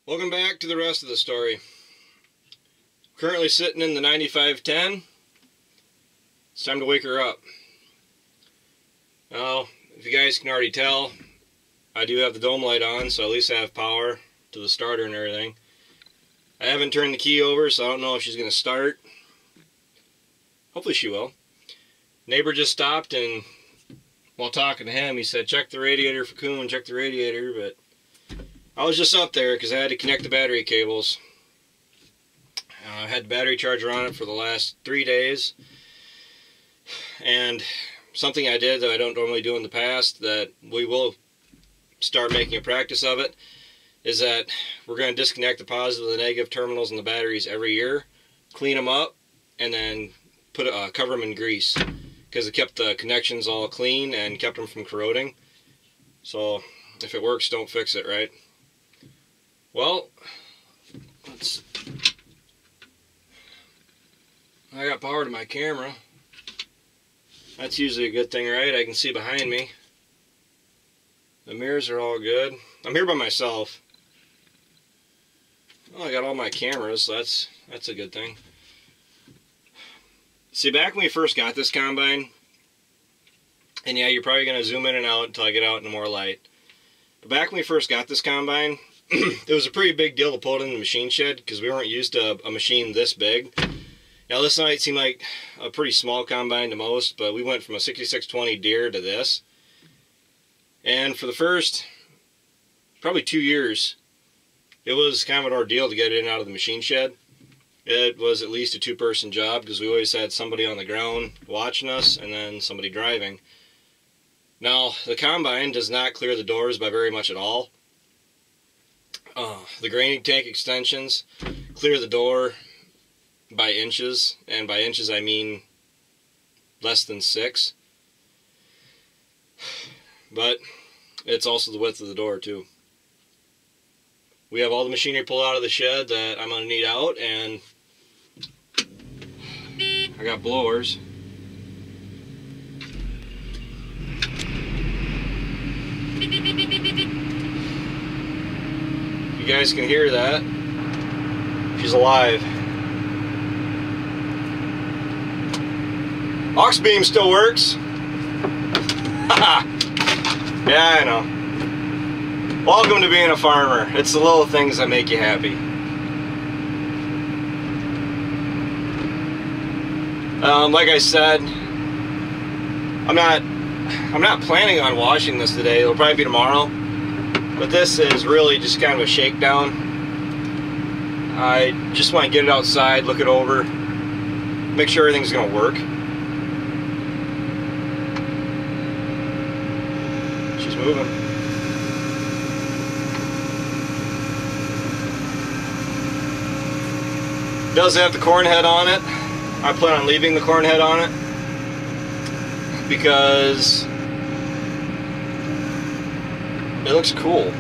Welcome back to the rest of the story. Currently sitting in the 9510. It's time to wake her up. Now, if you guys can already tell, I do have the dome light on, so at least I have power to the starter and everything. I haven't turned the key over, so I don't know if she's going to start. Hopefully she will. Neighbor just stopped, and while talking to him, he said, check the radiator for Coon, check the radiator, but I was just up there because I had to connect the battery cables. I had the battery charger on it for the last 3 days, and something I did that I don't normally do in the past, that we will start making a practice of it, is that we're going to disconnect the positive and the negative terminals in the batteries every year, clean them up, and then cover them in grease, because it kept the connections all clean and kept them from corroding. So if it works, don't fix it, right? Well, I got power to my camera. That's usually a good thing, right? I can see behind me. The mirrors are all good. I'm here by myself. Well, I got all my cameras, so that's a good thing. See, back when we first got this combine, and yeah, you're probably going to zoom in and out until I get out into more light. But back when we first got this combine, it was a pretty big deal to pull it in the machine shed because we weren't used to a machine this big. Now this might seem like a pretty small combine to most, but we went from a 6620 Deere to this. And for the first probably 2 years, it was kind of an ordeal to get it in and out of the machine shed. It was at least a two-person job because we always had somebody on the ground watching us and then somebody driving. Now, the combine does not clear the doors by very much at all. The graining tank extensions clear the door by inches, and by inches I mean less than 6. But it's also the width of the door too. We have all the machinery pulled out of the shed that I'm going to need out, and I got blowers. You guys can hear that. She's alive. Aux beam still works. Yeah, I know. Welcome to being a farmer. It's the little things that make you happy. Like I said, I'm not planning on washing this today. It'll probably be tomorrow. But this is really just kind of a shakedown. I just want to get it outside, look it over, make sure everything's going to work. She's moving. Does have the corn head on it. I plan on leaving the corn head on it because it looks cool.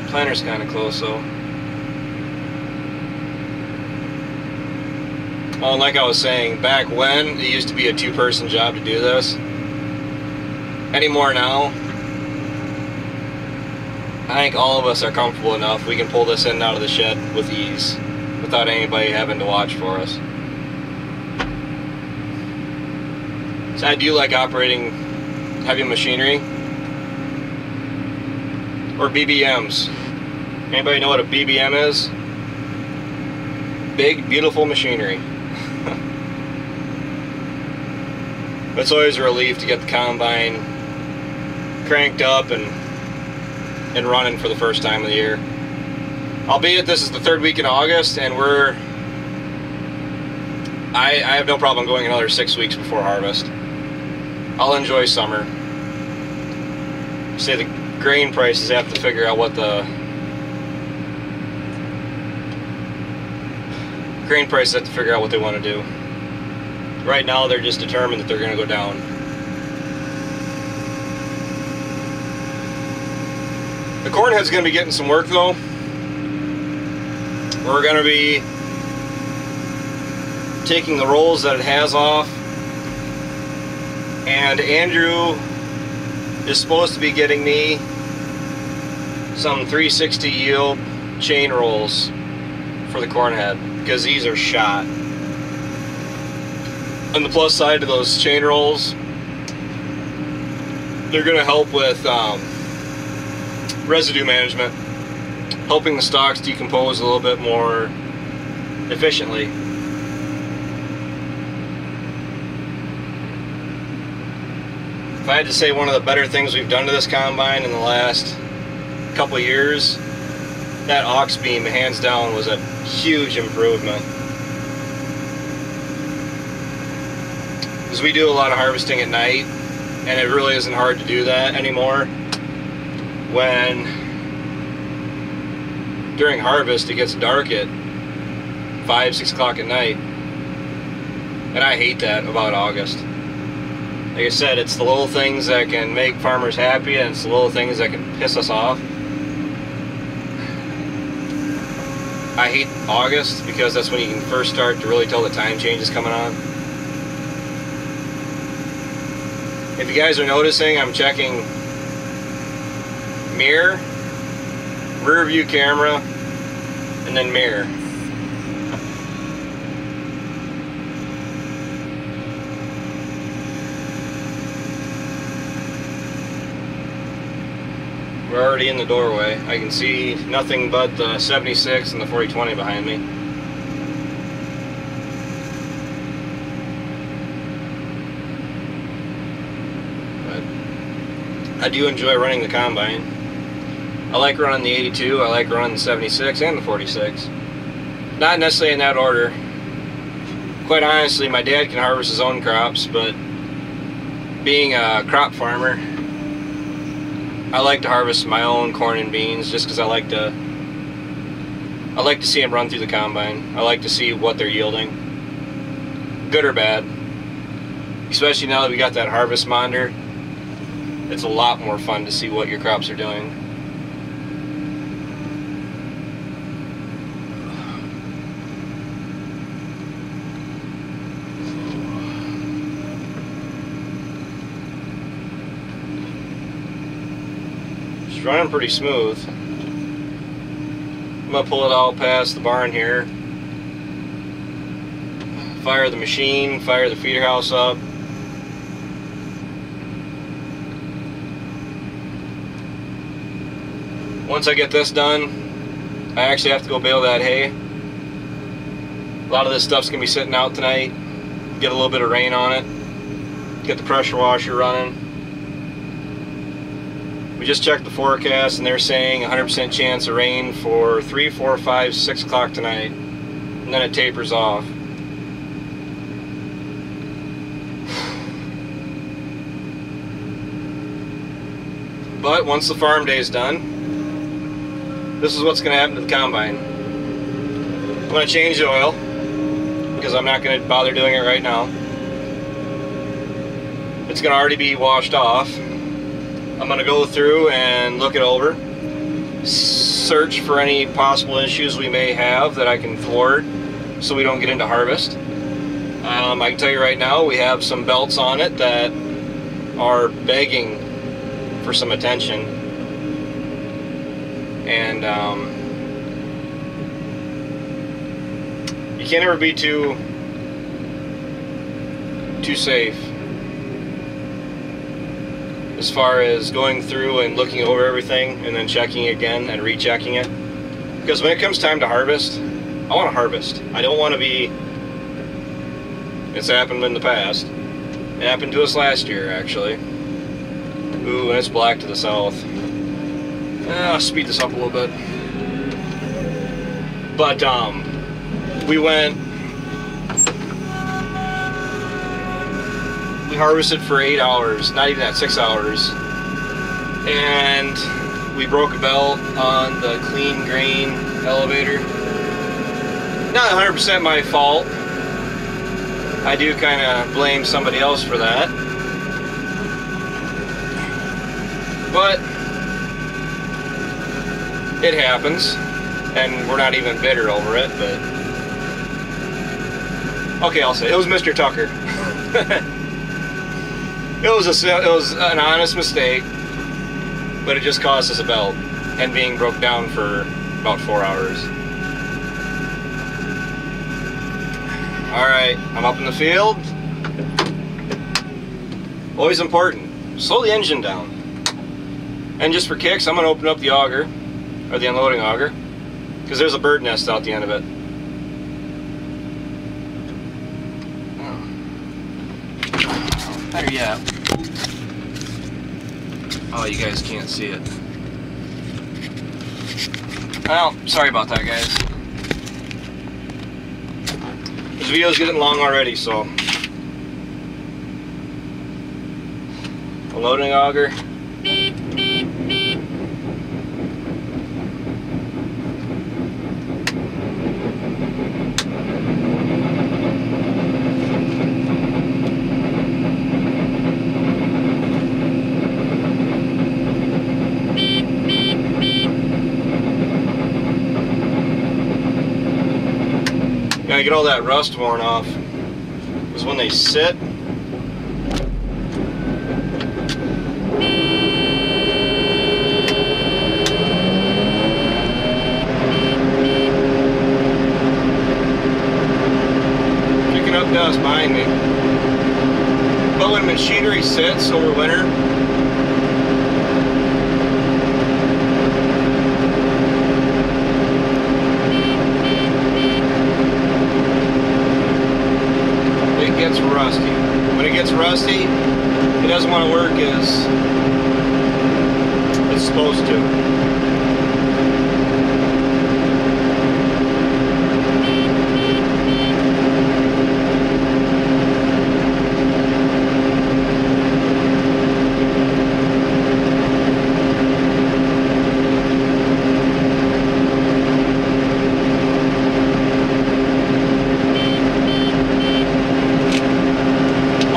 Planter's kind of close though. Oh, and like I was saying, back when it used to be a two-person job to do this, anymore now, I think all of us are comfortable enough we can pull this in and out of the shed with ease without anybody having to watch for us. So I do like operating heavy machinery or BBMs. Anybody know what a BBM is? Big, beautiful machinery. It's always a relief to get the combine cranked up and running for the first time of the year. Albeit this is the 3rd week in August, and I have no problem going another 6 weeks before harvest. I'll enjoy summer. Say the grain prices have to figure out what the they want to do. Right now they're just determined that they're going to go down. The corn head's going to be getting some work though. We're going to be taking the rolls that it has off, and Andrew is supposed to be getting me some 360 yield chain rolls for the corn head, because these are shot. On the plus side of those chain rolls, they're going to help with residue management, helping the stalks decompose a little bit more efficiently. If I had to say one of the better things we've done to this combine in the last couple of years, that aux beam, hands down, was a huge improvement. Because we do a lot of harvesting at night, and it really isn't hard to do that anymore. When during harvest it gets dark at 5, 6 o'clock at night, and I hate that about August. Like I said, it's the little things that can make farmers happy, and it's the little things that can piss us off. I hate August because that's when you can first start to really tell the time change is coming on. If you guys are noticing, I'm checking mirror, rear view camera, and then mirror. We're already in the doorway. I can see nothing but the 76 and the 4020 behind me. I do enjoy running the combine. I like running the 82, I like running the 76 and the 46. Not necessarily in that order. Quite honestly, my dad can harvest his own crops, but being a crop farmer, I like to harvest my own corn and beans just because I like to see them run through the combine. I like to see what they're yielding, good or bad. Especially now that we got that harvest monitor. It's a lot more fun to see what your crops are doing. It's running pretty smooth. I'm gonna pull it out past the barn here. Fire the machine, fire the feeder house up. Once I get this done, I actually have to go bale that hay. A lot of this stuff's going to be sitting out tonight. Get a little bit of rain on it. Get the pressure washer running. We just checked the forecast and they're saying 100% chance of rain for 3, 4, 5, 6 o'clock tonight. And then it tapers off. But once the farm day is done, this is what's going to happen to the combine. I'm going to change the oil because I'm not going to bother doing it right now. It's going to already be washed off. I'm going to go through and look it over, search for any possible issues we may have that I can thwart so we don't get into harvest. I can tell you right now, we have some belts on it that are begging for some attention. And you can't ever be too safe as far as going through and looking over everything and then checking again and rechecking it. Because when it comes time to harvest, I want to harvest. I don't want to be... It's happened in the past. It happened to us last year, actually. Ooh, and it's black to the south. I'll speed this up a little bit. But we harvested for 8 hours, not even that, 6 hours, and we broke a belt on the clean grain elevator. Not 100% my fault. I do kind of blame somebody else for that, but it happens, and we're not even bitter over it. But okay, I'll say it was Mr. Tucker. It was an honest mistake, but it just cost us a belt. and being broke down for about 4 hours. Alright, I'm up in the field. Always important, slow the engine down. And just for kicks, I'm going to open up the auger, or the unloading auger, because there's a bird nest out the end of it. Oh. Better yet. Oh, you guys can't see it. Well, sorry about that, guys. This video's getting long already, so. Unloading auger. Gotta get all that rust worn off, because when they sit, picking up dust behind me. But when machinery sits over winter, gets rusty. When it gets rusty, it doesn't want to work as it's supposed to.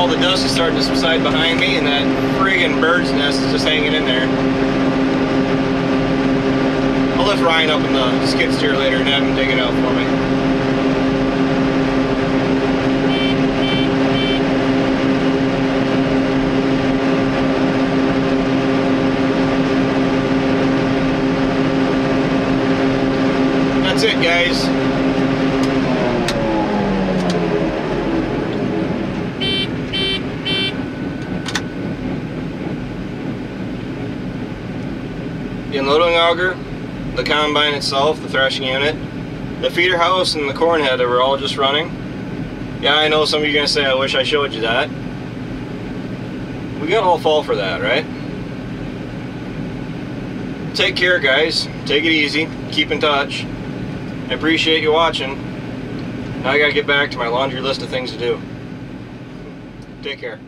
The dust is starting to subside behind me, and that friggin' bird's nest is just hanging in there. I'll lift Ryan up in the skid steer later and have him dig it out for me. That's it, guys. The unloading auger, the combine itself, the threshing unit, the feeder house, and the corn header were all just running. Yeah, I know some of you are going to say, I wish I showed you that. We got all fall for that, right? Take care, guys. Take it easy. Keep in touch. I appreciate you watching. Now I got to get back to my laundry list of things to do. Take care.